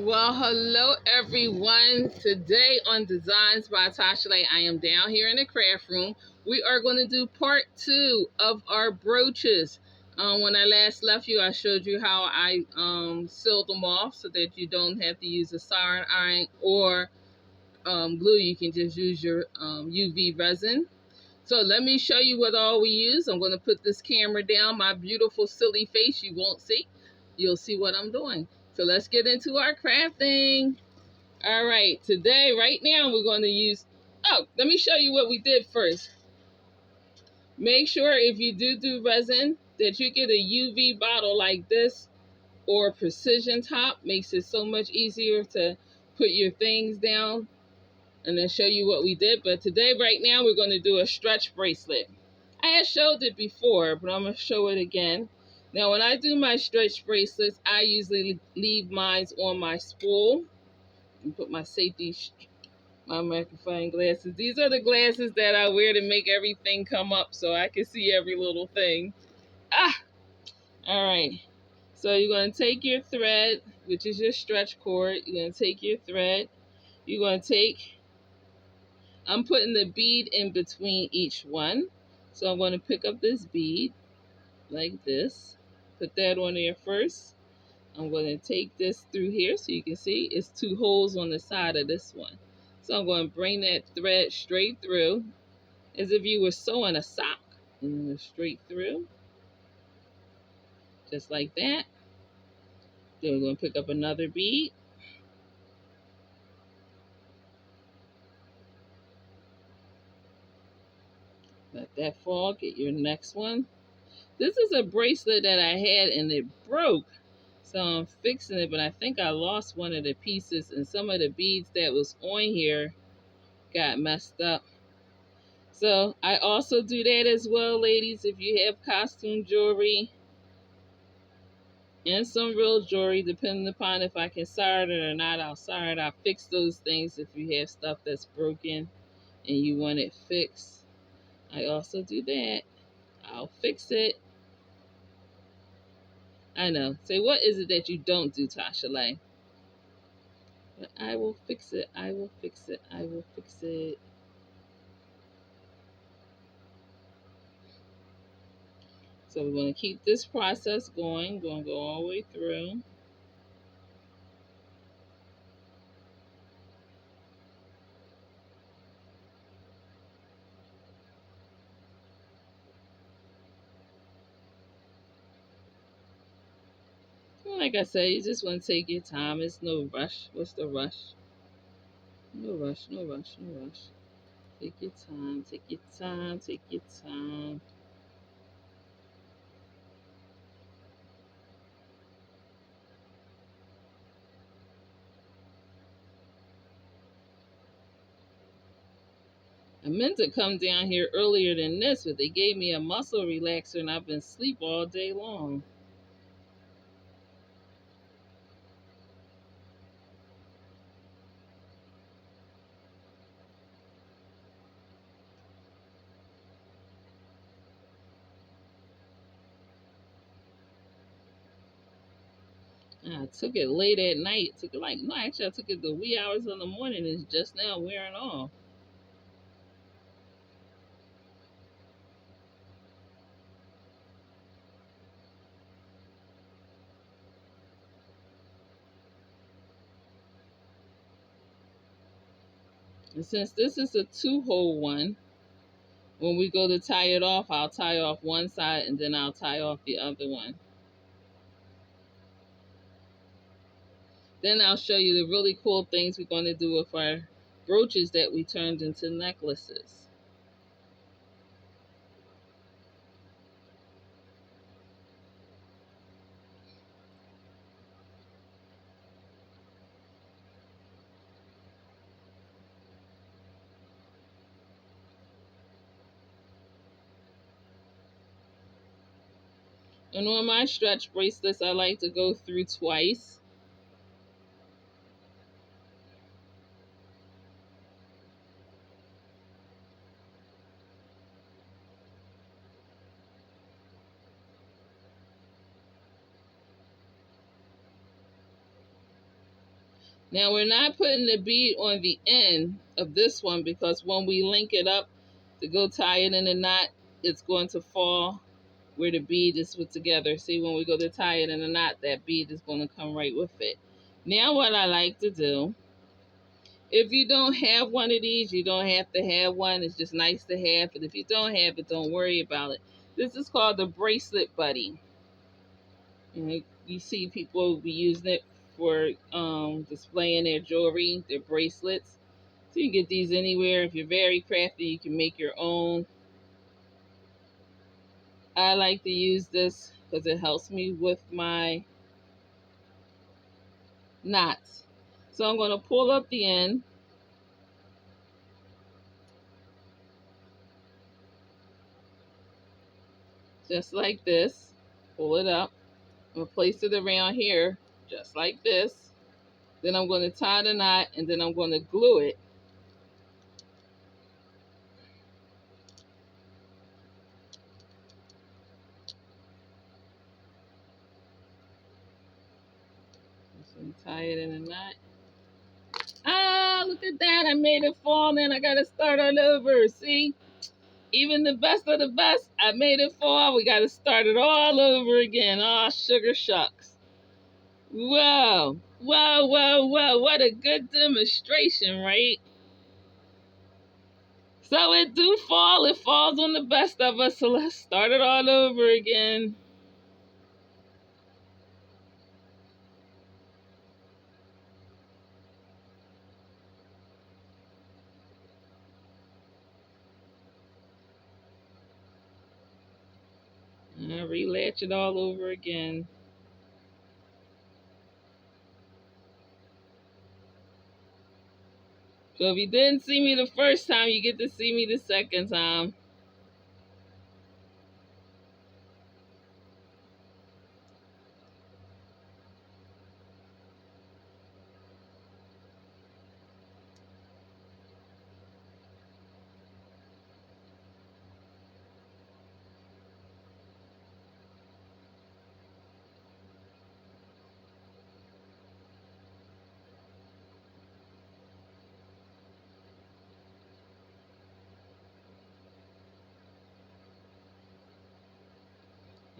Well, hello everyone. Today on Designs by Tasha Lay, I am down here in the craft room. We are going to do part 2 of our brooches. When I last left you, I showed you how I sealed them off so that you don't have to use a soldering iron or glue. You can just use your UV resin. So let me show you what all we use. I'm going to put this camera down. My beautiful silly face you won't see. You'll see what I'm doing. So let's get into our crafting. All right, today, right now, we're going to use, let me show you what we did first. Make sure if you do resin that you get a UV bottle like this or a precision top. Makes it so much easier to put your things down and then show you what we did. But today, right now, we're going to do a stretch bracelet. I had showed it before, but I'm going to show it again. Now, when I do my stretch bracelets, I usually leave mine on my spool and put my my magnifying glasses. These are the glasses that I wear to make everything come up so I can see every little thing. All right. So you're going to take your thread, which is your stretch cord. You're going to take your thread. You're going to take, I'm putting the bead in between each one. So I'm going to pick up this bead like this. Put that on there first. I'm going to take this through here so you can see it's 2 holes on the side of this one. So I'm going to bring that thread straight through as if you were sewing a sock. And straight through, just like that. Then we're going to pick up another bead. Let that fall. Get your next one. This is a bracelet that I had and it broke. So I'm fixing it, but I think I lost one of the pieces and some of the beads that was on here got messed up. So I also do that as well, ladies. If you have costume jewelry and some real jewelry, depending upon if I can solder it or not, I'll solder it. I'll fix those things if you have stuff that's broken and you want it fixed. I also do that. I'll fix it. I know. Say, what is it that you don't do, Tasha Lay? But I will fix it. I will fix it. I will fix it. So we're going to keep this process going. We're going to go all the way through. Like I said, you just want to take your time. It's no rush. What's the rush? No rush, no rush, no rush. Take your time, take your time, take your time. I meant to come down here earlier than this, but they gave me a muscle relaxer and I've been asleep all day long. I took it late at night. Took it like, no, actually I took it the wee hours in the morning. It's just now wearing off. And since this is a 2-hole one, when we go to tie it off, I'll tie off one side and then I'll tie off the other one. Then I'll show you the really cool things we're going to do with our brooches that we turned into necklaces. And on my stretch bracelets, I like to go through twice. Now we're not putting the bead on the end of this one because when we link it up to go tie it in a knot, it's going to fall where the bead is put together. See, when we go to tie it in a knot, that bead is going to come right with it. Now what I like to do, if you don't have one of these, you don't have to have one. It's just nice to have. But if you don't have it, don't worry about it. This is called the Bracelet Buddy. You see people be using it for displaying their jewelry, their bracelets. So you can get these anywhere. If you're very crafty, you can make your own. I like to use this because it helps me with my knots. So I'm going to pull up the end. Just like this. Pull it up. I'm going to place it around here just like this. Then I'm going to tie the knot and then I'm going to glue it. Just going to tie it in a knot. Ah, look at that. I made it fall and I got to start all over. See? Even the best of the best, I made it fall. We got to start it all over again. Oh, sugar shucks. Whoa. Whoa, whoa, whoa. What a good demonstration, right? So it do fall. It falls on the best of us. So let's start it all over again. And relatch it all over again. So if you didn't see me the first time, you get to see me the second time.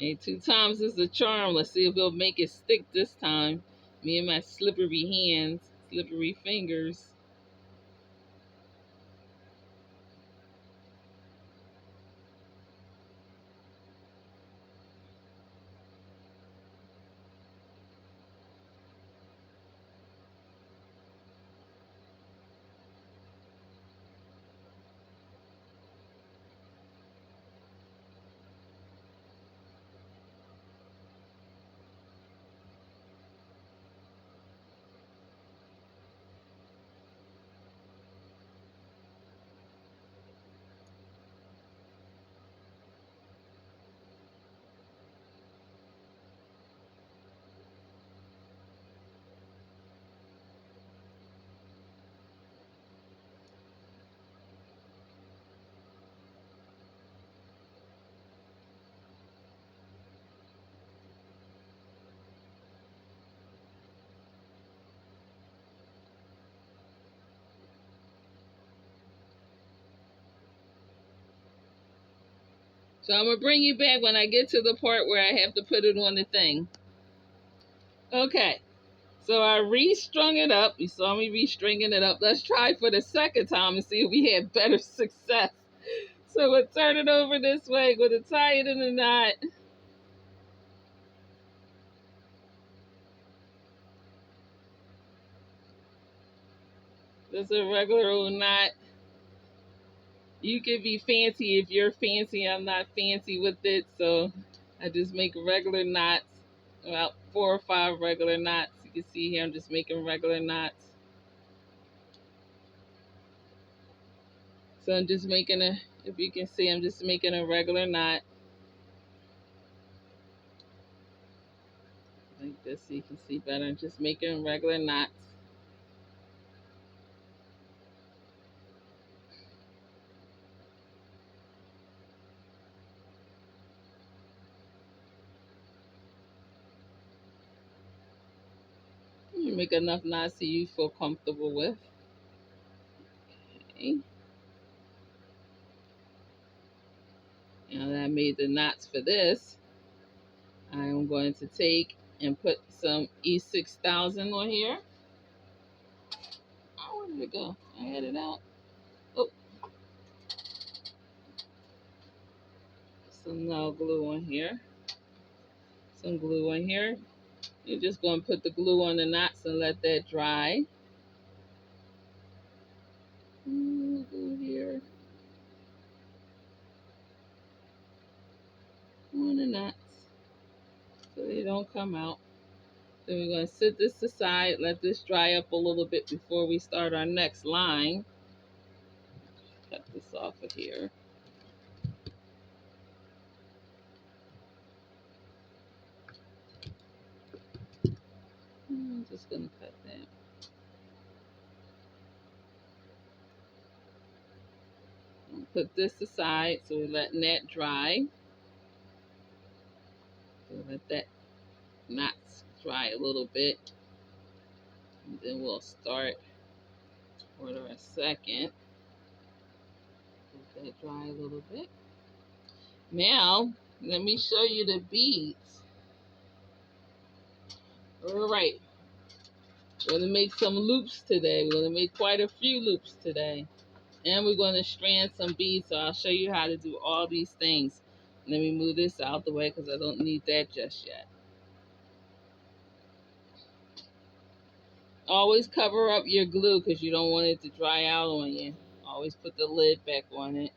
And 2 times is a charm. Let's see if we'll make it stick this time. Me and my slippery hands, slippery fingers. So I'm going to bring you back when I get to the part where I have to put it on the thing. Okay. So I restrung it up. You saw me restringing it up. Let's try for the second time and see if we had better success. So we'll turn it over this way. Going to tie it in a knot. Just a regular old knot. You can be fancy if you're fancy. I'm not fancy with it, so I just make regular knots. About 4 or 5 regular knots. You can see here I'm just making regular knots. So I'm just making if you can see, I'm just making a regular knot. Like this so you can see better. I'm just making regular knots. make enough knots that you feel comfortable with. Okay. Now that I made the knots for this, I am going to take and put some E6000 on here. Oh, where did it go? I had it out. Oh, some nail glue on here. Some glue on here. You're just going to put the glue on the knots and let that dry. Glue here. On the knots so they don't come out. Then we're going to set this aside, let this dry up a little bit before we start our next line. Cut this off of here. I'm just going to cut that. Put this aside, so we're letting that dry. So let that knots dry a little bit. And then we'll start for a second. Let that dry a little bit. Now, let me show you the beads. All right. We're going to make some loops today. We're going to make quite a few loops today. And we're going to strand some beads, so I'll show you how to do all these things. Let me move this out the way because I don't need that just yet. Always cover up your glue because you don't want it to dry out on you. Always put the lid back on it.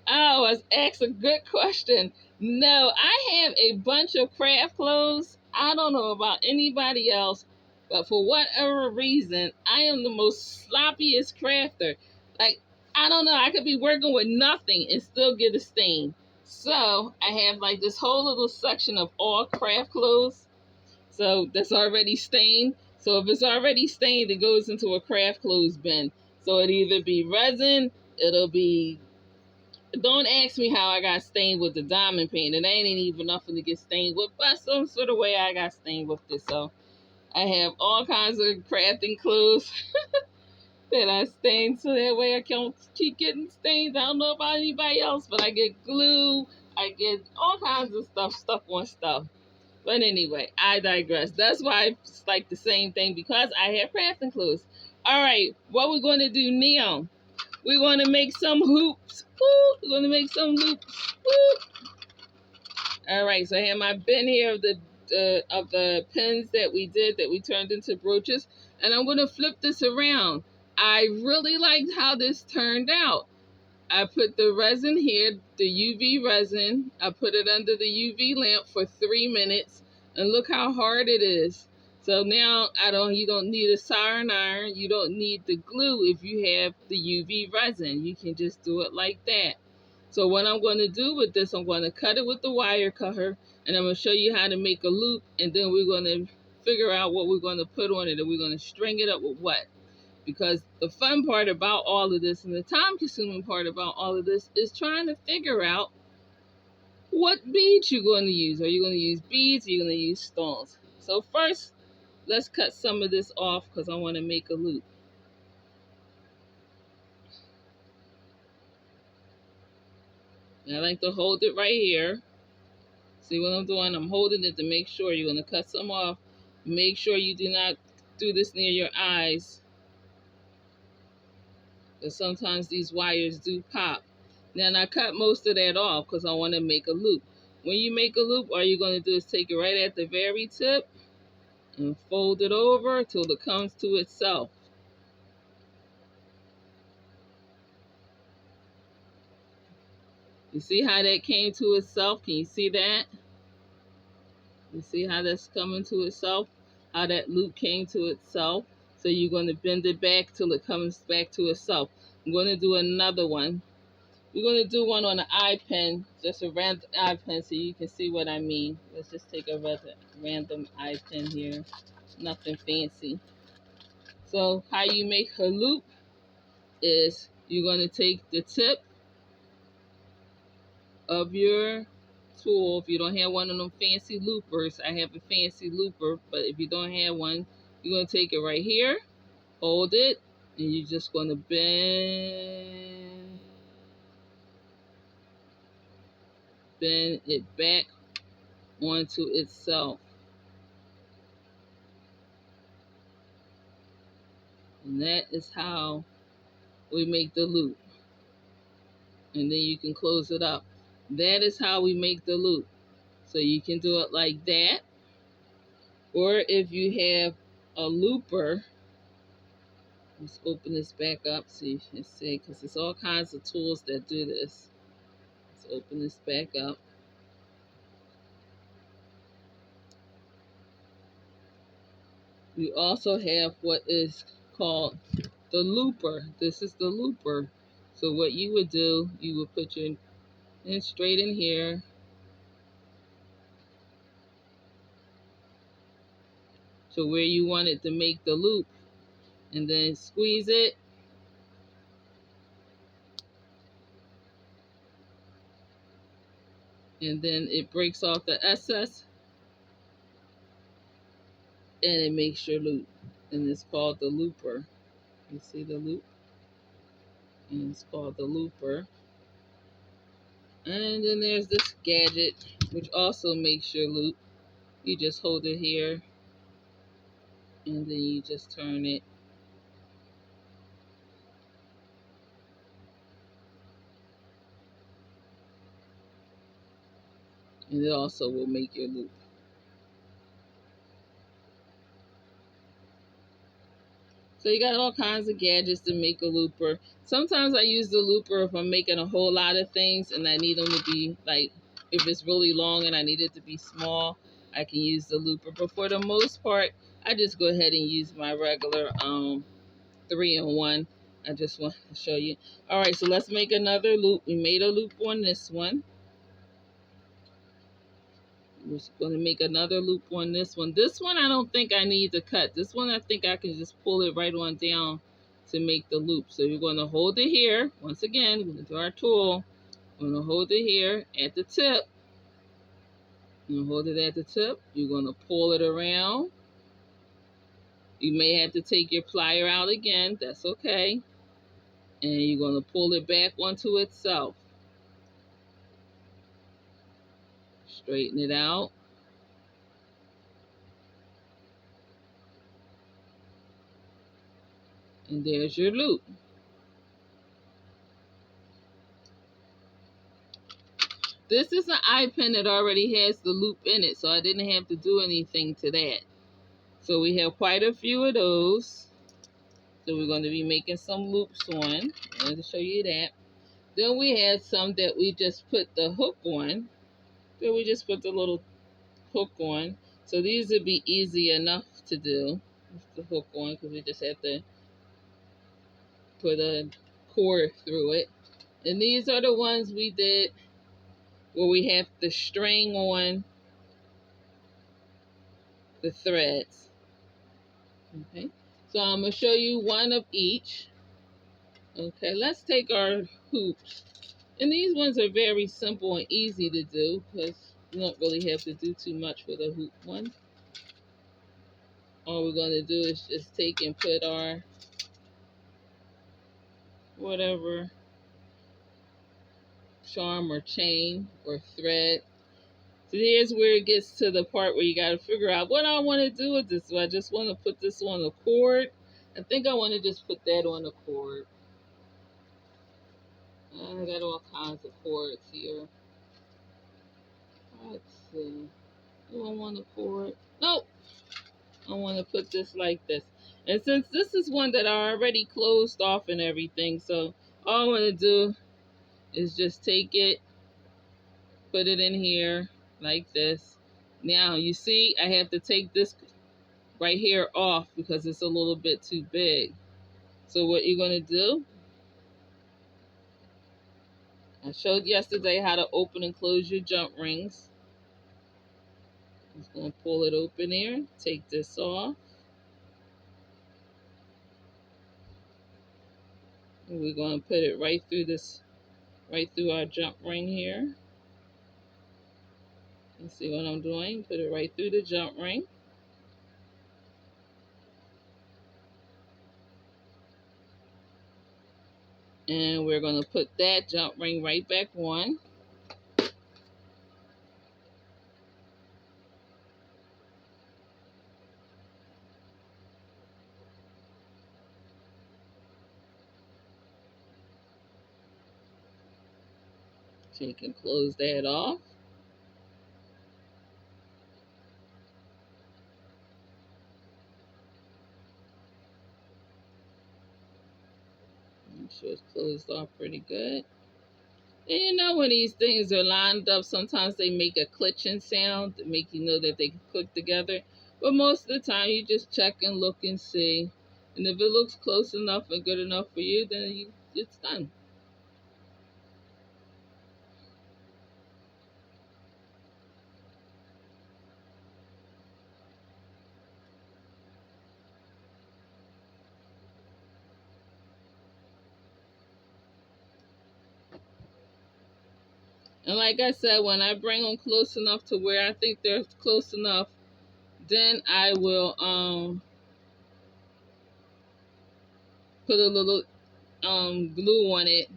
Oh, I was asked a good question. No, I have a bunch of craft clothes. I don't know about anybody else, but for whatever reason, I am the most sloppiest crafter. Like, I don't know, I could be working with nothing and still get a stain. So I have like this whole little section of all craft clothes. So that's already stained. So if it's already stained, it goes into a craft clothes bin. So it'll either be resin, it'll be... Don't ask me how I got stained with the diamond paint. It ain't even nothing to get stained with, but some sort of way I got stained with this. So I have all kinds of crafting clothes that I stain, so that way I can't keep getting stains. I don't know about anybody else, but I get glue. I get all kinds of stuff stuck on stuff. But anyway, I digress. That's why it's like the same thing, because I have crafting clothes. All right, what we're going to do now, we're going to make some hoops. Woo! We're going to make some loops. Woo! All right, so I have my bin here of the pins that we turned into brooches, and I'm going to flip this around. I really liked how this turned out. I put the resin here, the UV resin. I put it under the UV lamp for 3 minutes, and look how hard it is. So now you don't need a soldering iron. You don't need the glue if you have the UV resin. You can just do it like that. So what I'm going to do with this, I'm going to cut it with the wire cutter, and I'm going to show you how to make a loop, and then we're going to figure out what we're going to put on it, and we're going to string it up with what. Because the fun part about all of this and the time-consuming part about all of this is trying to figure out what beads you're going to use. Are you going to use beads? Or are you going to use stones? So first, let's cut some of this off because I want to make a loop. And I like to hold it right here. See what I'm doing? I'm holding it to make sure. You're going to cut some off. Make sure you do not do this near your eyes, because sometimes these wires do pop. Now I cut most of that off because I want to make a loop. When you make a loop, all you're going to do is take it right at the very tip and fold it over until it comes to itself. You see how that came to itself? Can you see that? You see how that's coming to itself? How that loop came to itself? So you're going to bend it back till it comes back to itself. I'm going to do another one. We're going to do one on an eye pin, just a random eye pin so you can see what I mean. Let's just take a random eye pin here. Nothing fancy. So how you make a loop is you're going to take the tip of your tool. If you don't have one of them fancy loopers, I have a fancy looper, but if you don't have one, you're going to take it right here, hold it, and you're just going to bend it back onto itself. And that is how we make the loop. And then you can close it up. That is how we make the loop. So you can do it like that. Or if you have a looper, let's open this back up so you can see, because there's all kinds of tools that do this. Let's open this back up. We also have what is called the looper. This is the looper. So what you would do, you would put your straight in here, to where you want it to make the loop, and then squeeze it, and then it breaks off the excess, and it makes your loop. And it's called the looper. You see the loop? And it's called the looper. And then there's this gadget, which also makes your loop. You just hold it here, and then you just turn it. And it also will make your loop. So you got all kinds of gadgets to make a looper. Sometimes I use the looper if I'm making a whole lot of things and I need them to be like, if it's really long and I need it to be small, I can use the looper. But for the most part, I just go ahead and use my regular 3-in-1. I just want to show you. All right, so let's make another loop. We made a loop on this one. We're going to make another loop on this one. This one I don't think I need to cut. This one I think I can just pull it right on down to make the loop. So you're going to hold it here. Once again, we're going to do our tool. We're going to hold it here at the tip. You hold it at the tip. You're going to pull it around. You may have to take your plier out again. That's okay. And you're going to pull it back onto itself. Straighten it out. And there's your loop. This is an eye pin that already has the loop in it, so I didn't have to do anything to that. So we have quite a few of those. So we're going to be making some loops on. I wanted to show you that. Then we have some that we just put the hook on. Then we just put the little hook on. So these would be easy enough to do with the hook on, because we just have to put a cord through it. And these are the ones we did where we have the string on the threads. Okay, so I'm going to show you one of each. Okay, let's take our hoops. And these ones are very simple and easy to do, because you don't really have to do too much with a hoop one. All we're going to do is just take and put our whatever charm or chain or thread. So here's where it gets to the part where you got to figure out what I want to do with this. So I just want to put this on a cord. I think I want to just put that on a cord. I got all kinds of cords here. Let's see. Do I want a cord? Nope. I want to put this like this. And since this is one that I already closed off and everything, so all I want to do is just take it, put it in here like this. Now, you see, I have to take this right here off because it's a little bit too big. So what you're going to do, I showed yesterday how to open and close your jump rings. I'm just going to pull it open here, take this off. And we're going to put it right through this, right through our jump ring here. You see what I'm doing? Put it right through the jump ring. And we're going to put that jump ring right back on. So you can close that off. Make sure it's closed off pretty good. And you know when these things are lined up, sometimes they make a clicking sound to make you know that they can click together. But most of the time you just check and look and see. And if it looks close enough and good enough for you, then it's done. And like I said, when I bring them close enough to where I think they're close enough, then I will put a little glue on it.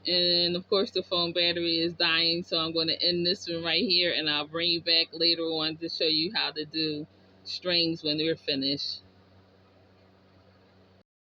And of course the phone battery is dying, so I'm going to end this one right here, and I'll bring you back later on to show you how to do strings when they're finished.